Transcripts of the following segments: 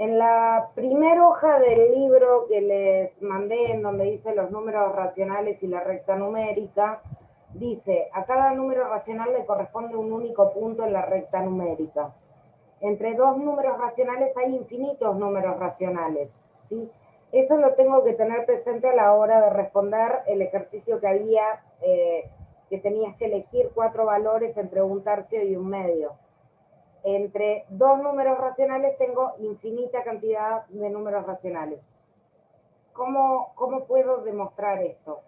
En la primera hoja del libro que les mandé, en donde dice los números racionales y la recta numérica, dice, a cada número racional le corresponde un único punto en la recta numérica. Entre dos números racionales hay infinitos números racionales, ¿sí? Eso lo tengo que tener presente a la hora de responder el ejercicio que había, que tenías que elegir 4 valores entre un tercio y un medio. Entre dos números racionales tengo infinita cantidad de números racionales. ¿Cómo puedo demostrar esto?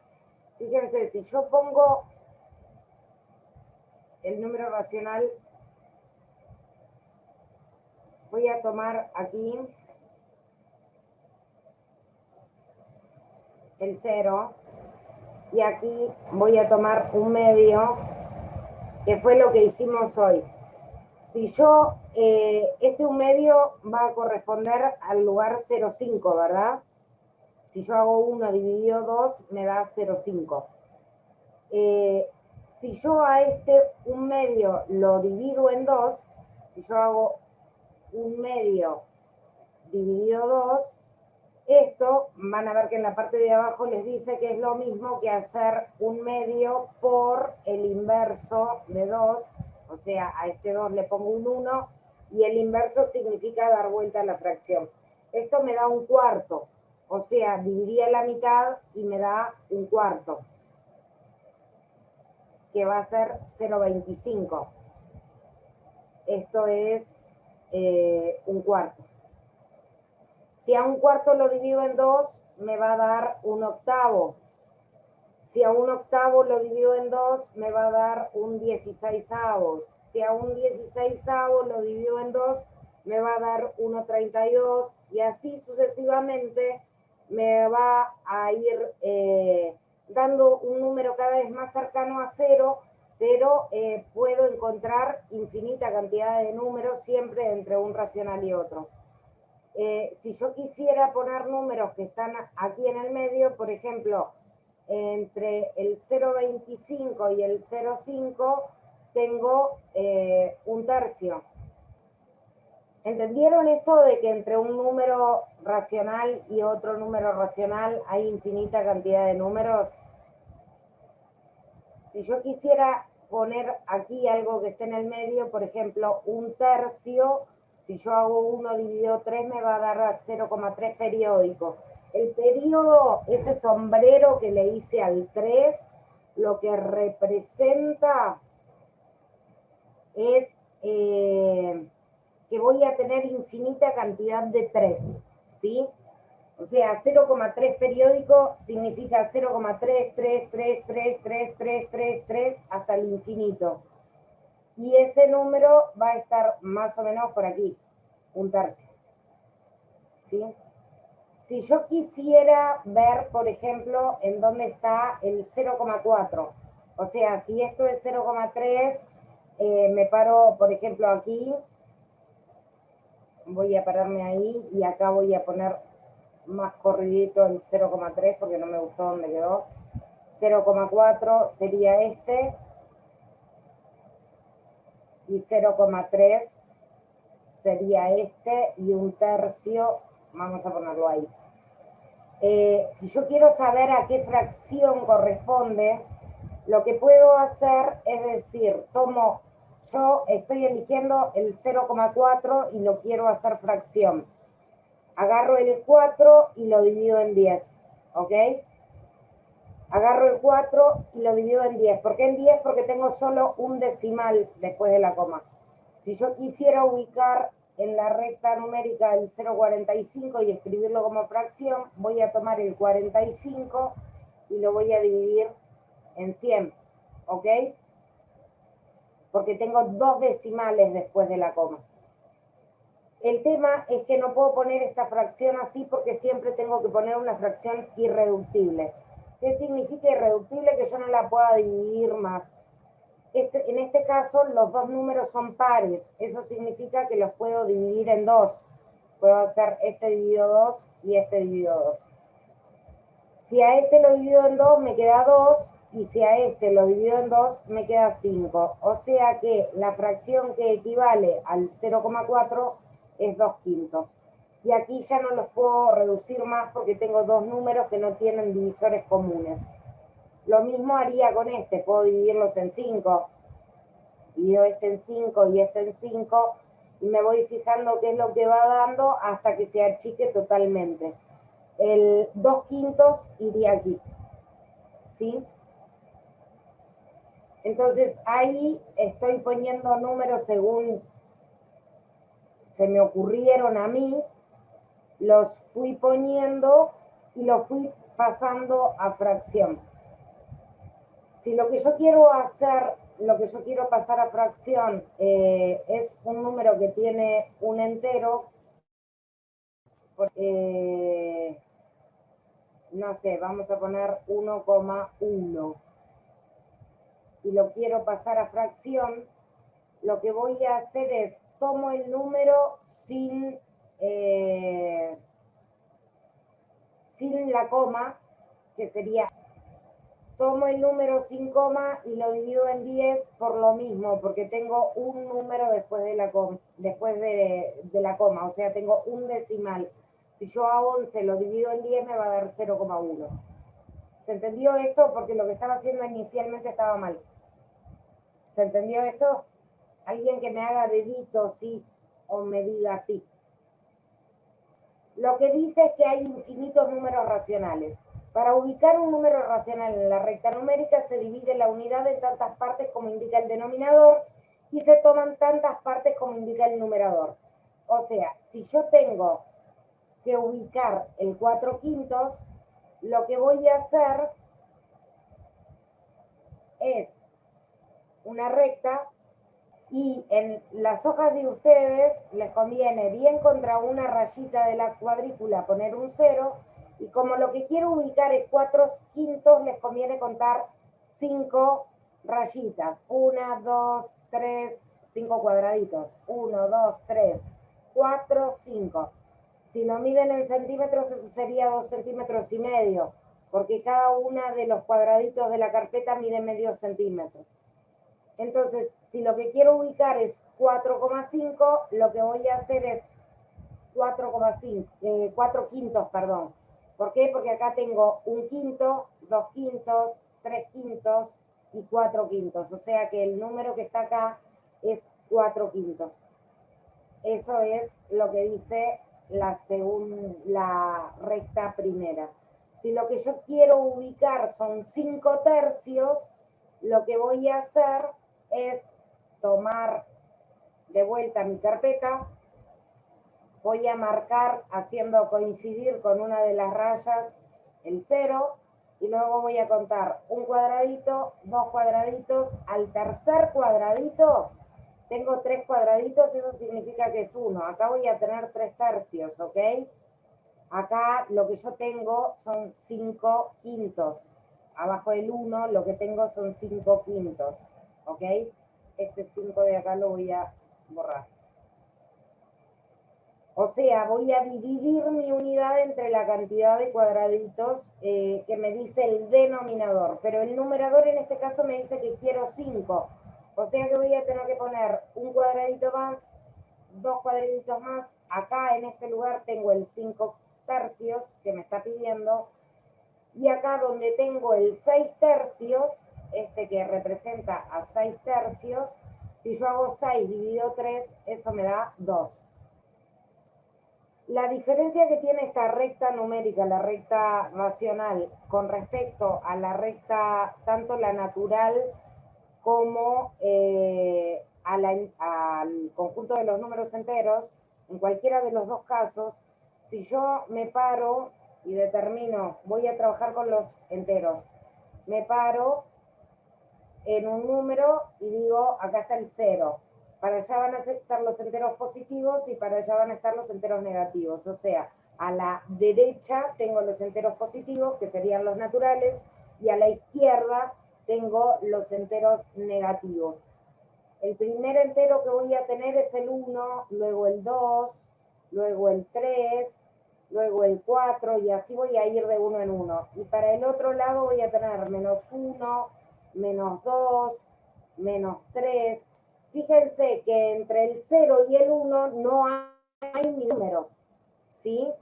Fíjense, si yo pongo el número racional, voy a tomar aquí el 0 y aquí voy a tomar un medio, que fue lo que hicimos hoy. Si yo, este un medio va a corresponder al lugar 0,5, ¿verdad? Si yo hago 1 dividido 2, me da 0,5. Si yo a este un medio lo divido en 2, si yo hago un medio dividido 2, esto van a ver que en la parte de abajo les dice que es lo mismo que hacer un medio por el inverso de 2, o sea, a este 2 le pongo un 1, y el inverso significa dar vuelta a la fracción. Esto me da un cuarto, o sea, dividí la mitad y me da un cuarto, que va a ser 0,25. Esto es un cuarto. Si a un cuarto lo divido en 2, me va a dar un octavo. Si a un octavo lo divido en 2, me va a dar un 16avos. Si a un 16avos lo divido en 2, me va a dar 1,32, y así sucesivamente me va a ir dando un número cada vez más cercano a 0, pero puedo encontrar infinita cantidad de números siempre entre un racional y otro. Si yo quisiera poner números que están aquí en el medio, por ejemplo, entre el 0,25 y el 0,5 tengo un tercio. ¿Entendieron esto de que entre un número racional y otro número racional hay infinita cantidad de números? Si yo quisiera poner aquí algo que esté en el medio, por ejemplo, un tercio, si yo hago 1 dividido 3 me va a dar 0,3 periódico. El periodo, ese sombrero que le hice al 3, lo que representa es que voy a tener infinita cantidad de 3, ¿sí? O sea, 0,3 periódico significa 0,3333333 hasta el infinito. Y ese número va a estar más o menos por aquí, un tercio. ¿Sí? Si yo quisiera ver, por ejemplo, en dónde está el 0,4, o sea, si esto es 0,3, me paro, por ejemplo, aquí, voy a pararme ahí y acá voy a poner más corridito el 0,3 porque no me gustó dónde quedó. 0,4 sería este y 0,3 sería este, y un tercio, vamos a ponerlo ahí. Si yo quiero saber a qué fracción corresponde, lo que puedo hacer es decir, yo estoy eligiendo el 0,4 y lo quiero hacer fracción. Agarro el 4 y lo divido en 10, ¿ok? Agarro el 4 y lo divido en 10. ¿Por qué en 10? Porque tengo solo un decimal después de la coma. Si yo quisiera ubicar en la recta numérica el 0,45 y escribirlo como fracción, voy a tomar el 45 y lo voy a dividir en 100, ¿ok? Porque tengo 2 decimales después de la coma. El tema es que no puedo poner esta fracción así porque siempre tengo que poner una fracción irreductible. ¿Qué significa irreductible? Que yo no la pueda dividir más. En este caso, los dos números son pares. Eso significa que los puedo dividir en 2. Puedo hacer este dividido 2 y este dividido 2. Si a este lo divido en 2, me queda 2. Y si a este lo divido en 2, me queda 5. O sea que la fracción que equivale al 0,4 es 2/5. Y aquí ya no los puedo reducir más porque tengo dos números que no tienen divisores comunes. Lo mismo haría con este, puedo dividirlos en 5. Divido este en 5 y este en 5 y me voy fijando qué es lo que va dando hasta que se achique totalmente. El 2/5 iría aquí, ¿sí? Entonces ahí estoy poniendo números según se me ocurrieron a mí, los fui poniendo y los fui pasando a fracción. Si lo que yo quiero hacer, lo que yo quiero pasar a fracción es un número que tiene un entero, no sé, vamos a poner 1,1 y lo quiero pasar a fracción, lo que voy a hacer es tomo el número sin la coma, que sería, tomo el número sin coma y lo divido en 10 por lo mismo, porque tengo un número después de la coma, o sea, tengo un decimal. Si yo a 11 lo divido en 10 me va a dar 0,1. ¿Se entendió esto? Porque lo que estaba haciendo inicialmente estaba mal. ¿Se entendió esto? Alguien que me haga dedito, sí, o me diga sí. Lo que dice es que hay infinitos números racionales. Para ubicar un número racional en la recta numérica se divide la unidad en tantas partes como indica el denominador y se toman tantas partes como indica el numerador. O sea, si yo tengo que ubicar el 4/5, lo que voy a hacer es una recta y en las hojas de ustedes les conviene bien contra una rayita de la cuadrícula poner un 0 y como lo que quiero ubicar es 4/5 les conviene contar 5 rayitas, 1, 2, 3, 5 cuadraditos, 1, 2, 3, 4, 5. Si lo miden en centímetros eso sería 2,5 centímetros, porque cada una de los cuadraditos de la carpeta mide medio centímetro. Entonces, si lo que quiero ubicar es 4,5, lo que voy a hacer es 4/5, perdón. ¿Por qué? Porque acá tengo 1/5, 2/5, 3/5 y 4/5. O sea que el número que está acá es 4/5. Eso es lo que dice la recta primera. Si lo que yo quiero ubicar son 5/3, lo que voy a hacer es tomar de vuelta mi carpeta, voy a marcar haciendo coincidir con una de las rayas el 0 y luego voy a contar un cuadradito, dos cuadraditos, al tercer cuadradito tengo 3 cuadraditos, eso significa que es 1. Acá voy a tener 3/3, ¿ok? Acá lo que yo tengo son 5/5. Abajo del 1 lo que tengo son 5/5. ¿Ok? Este 5 de acá lo voy a borrar. O sea, voy a dividir mi unidad entre la cantidad de cuadraditos que me dice el denominador. Pero el numerador en este caso me dice que quiero 5. O sea que voy a tener que poner un cuadradito más, dos cuadraditos más. Acá en este lugar tengo el 5/3 que me está pidiendo. Y acá donde tengo el 6/3, este que representa a 6/3, si yo hago 6 dividido 3, eso me da 2. La diferencia que tiene esta recta numérica, la recta racional, con respecto a la recta, tanto la natural como al conjunto de los números enteros, en cualquiera de los dos casos, si yo me paro y determino, voy a trabajar con los enteros, me paro en un número y digo, acá está el 0. Para allá van a estar los enteros positivos y para allá van a estar los enteros negativos. O sea, a la derecha tengo los enteros positivos, que serían los naturales, y a la izquierda tengo los enteros negativos. El primer entero que voy a tener es el 1, luego el 2, luego el 3, luego el 4, y así voy a ir de uno en uno. Y para el otro lado voy a tener -1, -2, -3. Fíjense que entre el 0 y el 1 no hay ni número. ¿sí?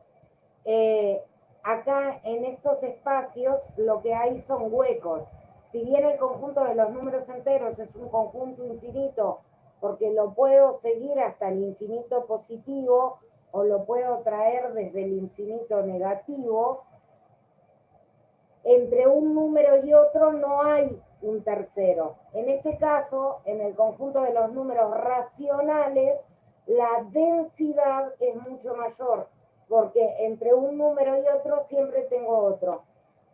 Acá en estos espacios lo que hay son huecos. Si bien el conjunto de los números enteros es un conjunto infinito, porque lo puedo seguir hasta el infinito positivo o lo puedo traer desde el infinito negativo, entre un número y otro no hay un tercero. En este caso, en el conjunto de los números racionales, la densidad es mucho mayor, porque entre un número y otro siempre tengo otro.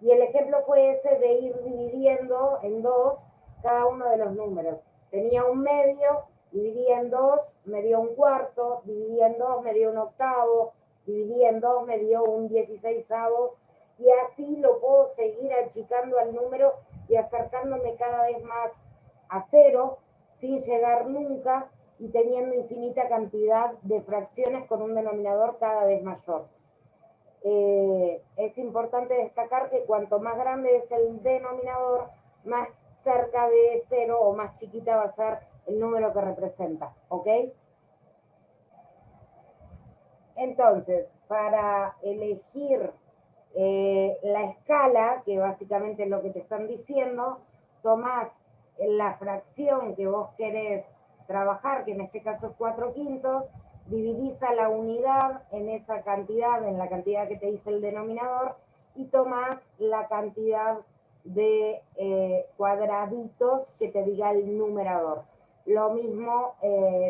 Y el ejemplo fue ese de ir dividiendo en dos cada uno de los números. Tenía un medio, dividía en dos, me dio un cuarto, dividía en dos, me dio un octavo, dividía en dos, me dio un 16avos, y así lo puedo seguir achicando al número y acercándome cada vez más a cero, sin llegar nunca y teniendo infinita cantidad de fracciones con un denominador cada vez mayor. Es importante destacar que cuanto más grande es el denominador, más cerca de cero o más chiquita va a ser el número que representa, ¿ok? Entonces, para elegir la escala, que básicamente es lo que te están diciendo, tomás la fracción que vos querés trabajar, que en este caso es 4/5, dividís a la unidad en esa cantidad, en la cantidad que te dice el denominador, y tomás la cantidad de cuadraditos que te diga el numerador. Lo mismo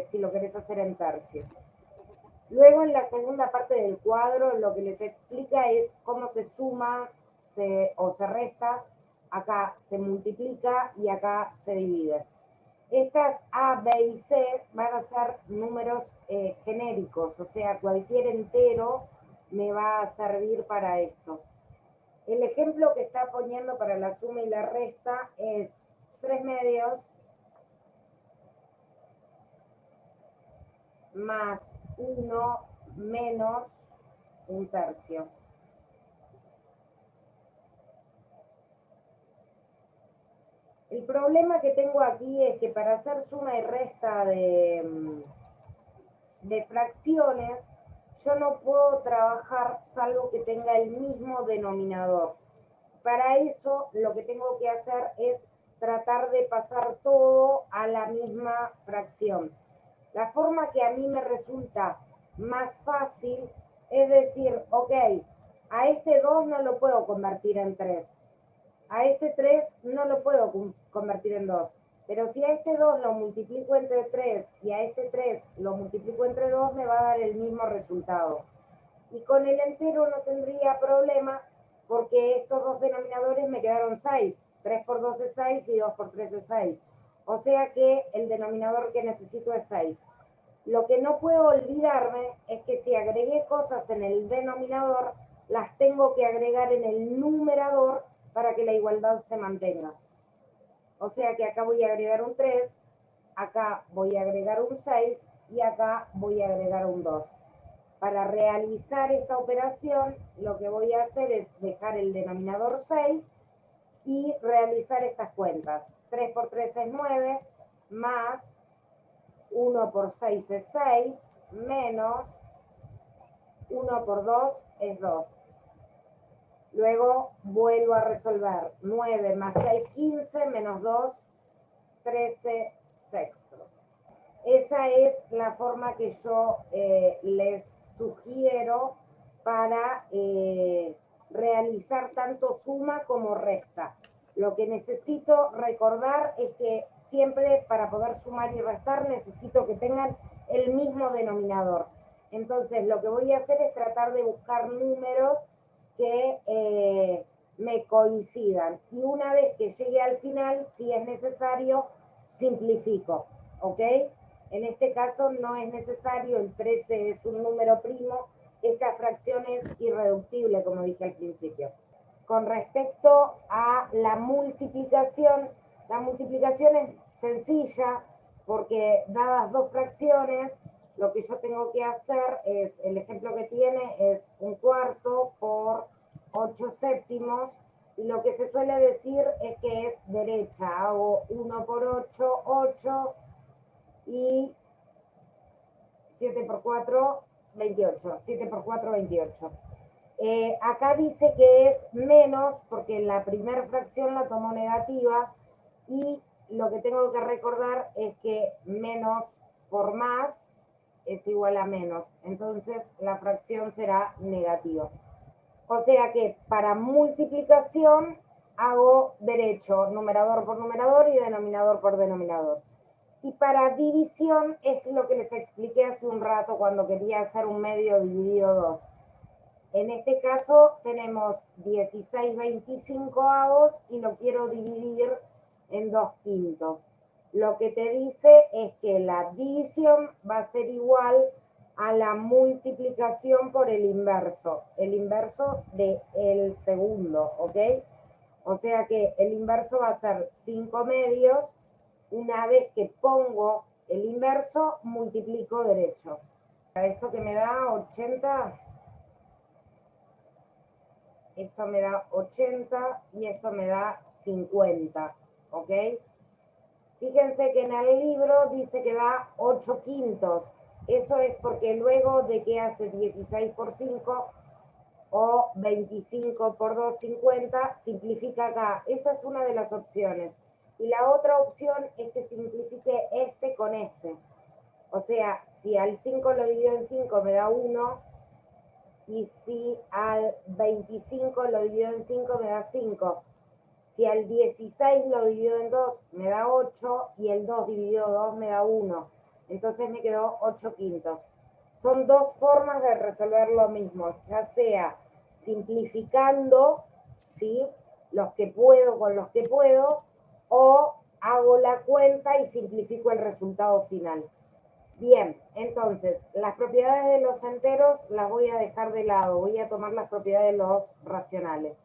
si lo querés hacer en tercios. Luego en la segunda parte del cuadro lo que les explica es cómo se suma o se resta, acá se multiplica y acá se divide. Estas A, B y C van a ser números genéricos, o sea, cualquier entero me va a servir para esto. El ejemplo que está poniendo para la suma y la resta es 3/2 más 1 menos 1/3. El problema que tengo aquí es que para hacer suma y resta de fracciones, yo no puedo trabajar salvo que tenga el mismo denominador. Para eso lo que tengo que hacer es tratar de pasar todo a la misma fracción. La forma que a mí me resulta más fácil es decir, ok, a este 2 no lo puedo convertir en 3. A este 3 no lo puedo convertir en 2. Pero si a este 2 lo multiplico entre 3 y a este 3 lo multiplico entre 2, me va a dar el mismo resultado. Y con el entero no tendría problema porque estos dos denominadores me quedaron 6. 3 por 2 es 6 y 2 por 3 es 6. O sea que el denominador que necesito es 6. Lo que no puedo olvidarme es que si agregué cosas en el denominador, las tengo que agregar en el numerador para que la igualdad se mantenga. O sea que acá voy a agregar un 3, acá voy a agregar un 6 y acá voy a agregar un 2. Para realizar esta operación, lo que voy a hacer es dejar el denominador 6 y realizar estas cuentas. 3 por 3 es 9, más 1 por 6 es 6, menos 1 por 2 es 2. Luego vuelvo a resolver. 9 más 6, 15, menos 2, 13 sextos. Esa es la forma que yo les sugiero para realizar tanto suma como resta. Lo que necesito recordar es que siempre para poder sumar y restar necesito que tengan el mismo denominador. Entonces lo que voy a hacer es tratar de buscar números que me coincidan. Y una vez que llegue al final, si es necesario, simplifico, ¿ok? En este caso no es necesario, el 13 es un número primo, esta fracción es irreductible, como dije al principio. Con respecto a la multiplicación es sencilla porque dadas dos fracciones, lo que yo tengo que hacer es, el ejemplo que tiene es 1/4 por 8 séptimos, y lo que se suele decir es que es derecha. Hago 1 por 8, 8, y 7 por 4, 28. 7 por 4, 28. Acá dice que es menos porque la primera fracción la tomó negativa y lo que tengo que recordar es que menos por más es igual a menos. Entonces la fracción será negativa. O sea que para multiplicación hago derecho, numerador por numerador y denominador por denominador. Y para división es lo que les expliqué hace un rato cuando quería hacer un medio dividido 2. En este caso tenemos 16/25 y lo quiero dividir en 2/5. Lo que te dice es que la división va a ser igual a la multiplicación por el inverso del segundo, ¿ok? O sea que el inverso va a ser 5 medios. Una vez que pongo el inverso, multiplico derecho. Esto que me da 80, esto me da 80 y esto me da 50, ¿ok? Fíjense que en el libro dice que da 8/5. Eso es porque luego de que hace 16 por 5 o 25 por 2, 50, simplifica acá. Esa es una de las opciones. Y la otra opción es que simplifique este con este. O sea, si al 5 lo divido en 5 me da 1, y si al 25 lo divido en 5 me da 5. Si al 16 lo divido en 2 me da 8 y el 2 dividido 2 me da 1. Entonces me quedó 8/5. Son dos formas de resolver lo mismo, ya sea simplificando, ¿sí?, los que puedo con los que puedo, o hago la cuenta y simplifico el resultado final. Bien, entonces, las propiedades de los enteros las voy a dejar de lado, voy a tomar las propiedades de los racionales.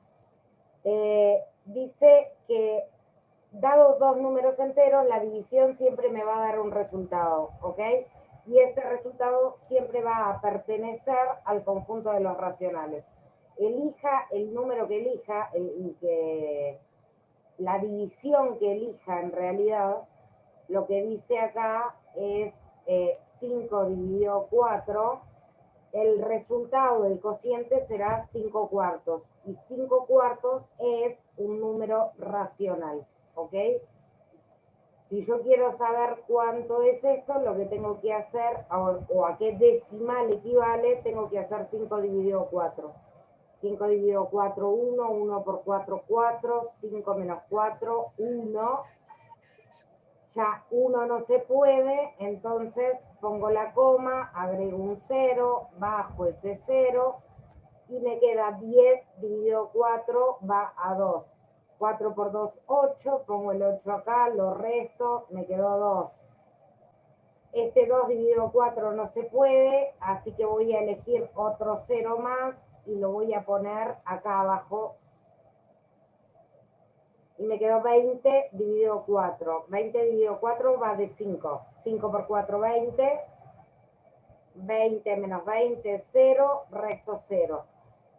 Dice que dados dos números enteros, la división siempre me va a dar un resultado, ¿ok? Y ese resultado siempre va a pertenecer al conjunto de los racionales. Elija el número que elija, la división que elija en realidad, lo que dice acá es 5 dividido 4, el resultado del cociente será 5 cuartos. Y 5 cuartos es un número racional, ¿ok? Si yo quiero saber cuánto es esto, lo que tengo que hacer, o a qué decimal equivale, tengo que hacer 5 dividido 4. 5 dividido 4, 1, 1 por 4, 4, 5 menos 4, 1. Ya 1 no se puede, entonces pongo la coma, agrego un 0, bajo ese 0 y me queda 10 dividido 4 va a 2. 4 por 2, 8, pongo el 8 acá, lo resto, me quedó 2. Este 2 dividido 4 no se puede, así que voy a elegir otro 0 más y lo voy a poner acá abajo. Y me quedó 20 dividido 4. 20 dividido 4 va de 5. 5 por 4, 20. 20 menos 20, 0, resto 0.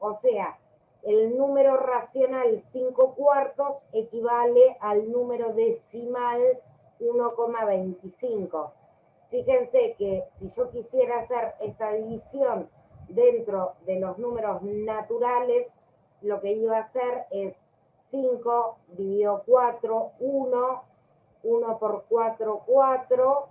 O sea, el número racional 5 cuartos equivale al número decimal 1,25. Fíjense que si yo quisiera hacer esta división dentro de los números naturales, lo que iba a hacer es 5 dividido 4, 1, 1 por 4, 4,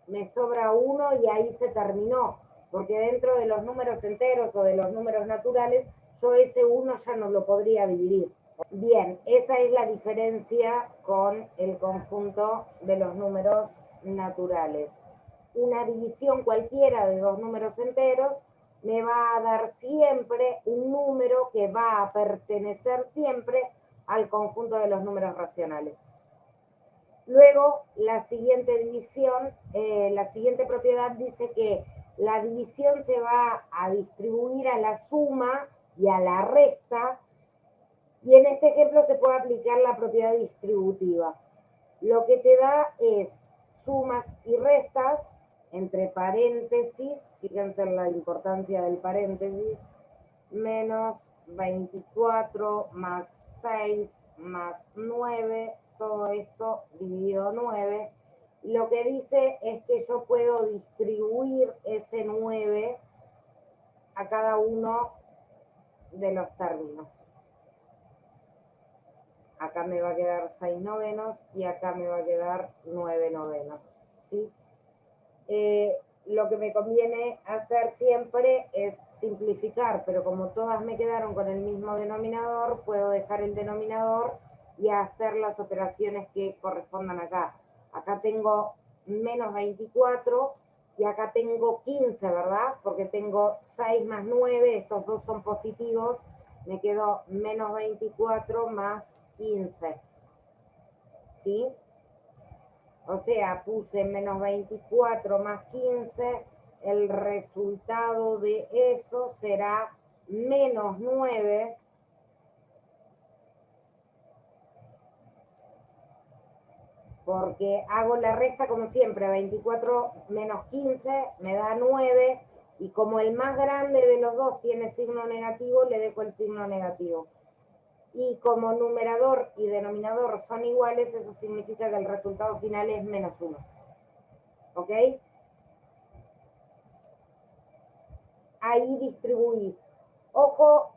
me sobra 1 y ahí se terminó, porque dentro de los números enteros o de los números naturales, yo ese 1 ya no lo podría dividir. Bien, esa es la diferencia con el conjunto de los números naturales. Una división cualquiera de dos números enteros me va a dar siempre un número que va a pertenecer siempre al conjunto de los números racionales. Luego, la siguiente división, la siguiente propiedad dice que la división se va a distribuir a la suma y a la resta, y en este ejemplo se puede aplicar la propiedad distributiva. Lo que te da es sumas y restas, entre paréntesis, fíjense en la importancia del paréntesis, menos 24 más 6 más 9, todo esto dividido 9. Lo que dice es que yo puedo distribuir ese 9 a cada uno de los términos. Acá me va a quedar 6 novenos y acá me va a quedar 9 novenos, ¿sí? Lo que me conviene hacer siempre es simplificar, pero como todas me quedaron con el mismo denominador, puedo dejar el denominador y hacer las operaciones que correspondan acá. Acá tengo menos 24 y acá tengo 15, ¿verdad? Porque tengo 6 más 9, estos dos son positivos, me quedó menos 24 más 15, ¿sí? O sea, puse menos 24 más 15, el resultado de eso será menos 9, porque hago la resta como siempre, 24 menos 15 me da 9, y como el más grande de los dos tiene signo negativo, le dejo el signo negativo. Y como numerador y denominador son iguales, eso significa que el resultado final es menos 1. ¿Ok? Ahí distribuí. Ojo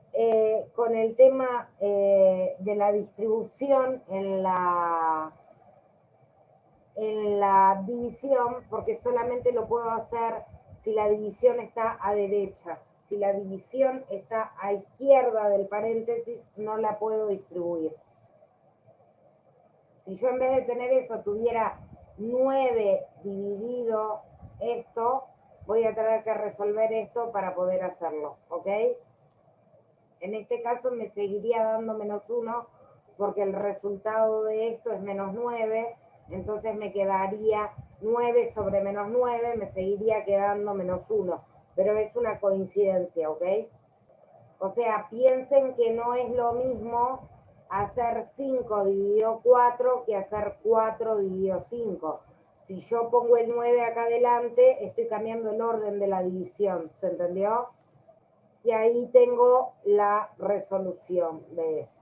con el tema de la distribución en la división, porque solamente lo puedo hacer si la división está a derecha. Si la división está a izquierda del paréntesis, no la puedo distribuir. Si yo en vez de tener eso tuviera 9 dividido esto, voy a tener que resolver esto para poder hacerlo, ¿ok? En este caso me seguiría dando menos 1 porque el resultado de esto es menos 9, entonces me quedaría 9 sobre menos 9, me seguiría quedando menos 1, pero es una coincidencia, ¿ok? O sea, piensen que no es lo mismo hacer 5 dividido 4 que hacer 4 dividido 5. Si yo pongo el 9 acá adelante, estoy cambiando el orden de la división, ¿se entendió? Y ahí tengo la resolución de eso.